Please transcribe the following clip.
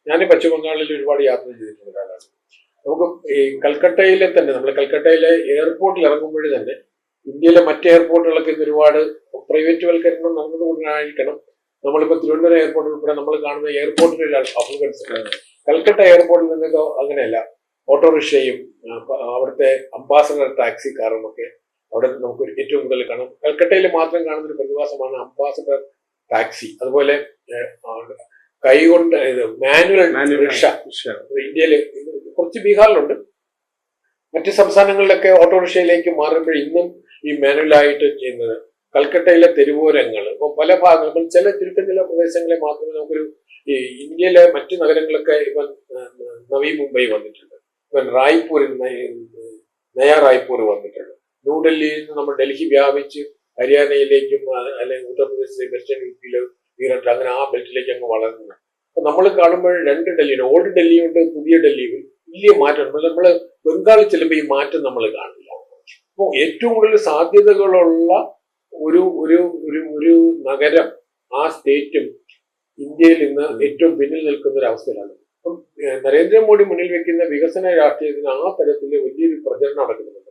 ഞാൻ പശ്ചിമ ബംഗാളിൽ ഒരുപാട് യാത്ര ചെയ്തിട്ടുള്ള ഒരാളാണ്. നമുക്ക് ഈ കൽക്കട്ടയിലെ തന്നെ നമ്മൾ കൽക്കട്ടയിലെ എയർപോർട്ടിൽ ഇറങ്ങുമ്പോഴേ തന്നെ ഇന്ത്യയിലെ മറ്റ് എയർപോർട്ടുകളൊക്കെ ഇന്ന് ഒരുപാട് പ്രൈവറ്റ് വൽക്കരണം നടന്നതുകൊണ്ടായിരിക്കണം നമ്മളിപ്പോൾ തിരുവനന്തപുരം എയർപോർട്ടിൽ ഉൾപ്പെടെ നമ്മൾ കാണുന്ന എയർപോർട്ടിലെ അഫ്ഗൻസ് കൽക്കട്ട എയർപോർട്ടിൽ നിന്നൊക്കെ അങ്ങനെയല്ല. ഓട്ടോറിക്ഷയും അവിടുത്തെ അംബാസഡർ ടാക്സി കാറും ഒക്കെ അവിടെ നമുക്ക് ഏറ്റവും കൂടുതൽ കാണാം. കൽക്കട്ടയിൽ മാത്രം കാണുന്ന ഒരു പ്രതിഭാസമാണ് അംബാസഡർ ടാക്സി. അതുപോലെ കൈകൊണ്ട് മാനുവൽ റിക്ഷ ഇന്ത്യയിൽ കുറച്ച് ബീഹാറിലുണ്ട്. മറ്റ് സംസ്ഥാനങ്ങളിലൊക്കെ ഓട്ടോറിക്ഷയിലേക്ക് മാറുമ്പോൾ ഇന്നും ഈ മാനുവലായിട്ട് ചെയ്യുന്നത് കൽക്കട്ടയിലെ തെരുവോരങ്ങൾ ഇപ്പം പല ഭാഗങ്ങളും ചില ചുരുക്കം ചില പ്രദേശങ്ങളിൽ മാത്രമേ നമുക്കൊരു ഈ ഇന്ത്യയിലെ മറ്റു നഗരങ്ങളൊക്കെ ഇപ്പം നവി മുംബൈ വന്നിട്ടുണ്ട്, ഇപ്പം റായ്പൂരിൽ നയാ റായ്പൂർ വന്നിട്ടുണ്ട്. ന്യൂഡൽഹിയിൽ നിന്ന് നമ്മൾ ഡൽഹി വ്യാപിച്ച് ഹരിയാനയിലേക്കും അല്ലെങ്കിൽ ഉത്തർപ്രദേശിലെ വെസ്റ്റേൺ യു പിയിലെ മീററ്റ് അങ്ങനെ ആ ബെൽറ്റിലേക്ക് അങ്ങ് വളർന്നു. അപ്പൊ നമ്മൾ കാണുമ്പോൾ രണ്ട് ഡൽഹിയുണ്ട്, ഓൾഡ് ഡൽഹിയുണ്ട്, പുതിയ ഡൽഹി. വലിയ മാറ്റം നമ്മൾ ബംഗാളിൽ ചെല്ലുമ്പോൾ ഈ മാറ്റം നമ്മൾ കാണില്ല. അപ്പോൾ ഏറ്റവും കൂടുതൽ സാധ്യതകളുള്ള ഒരു ഒരു ഒരു ഒരു നഗരം ആ സ്റ്റേറ്റും ഇന്ത്യയിൽ ഇന്ന് ഏറ്റവും പിന്നിൽ നിൽക്കുന്ന ഒരു അവസ്ഥയിലാണ്. അപ്പം നരേന്ദ്രമോദി മുന്നിൽ വെക്കുന്ന വികസന രാഷ്ട്രീയത്തിന് ആ തരത്തിൽ വലിയൊരു പ്രചരണം നടക്കുന്നുണ്ട്.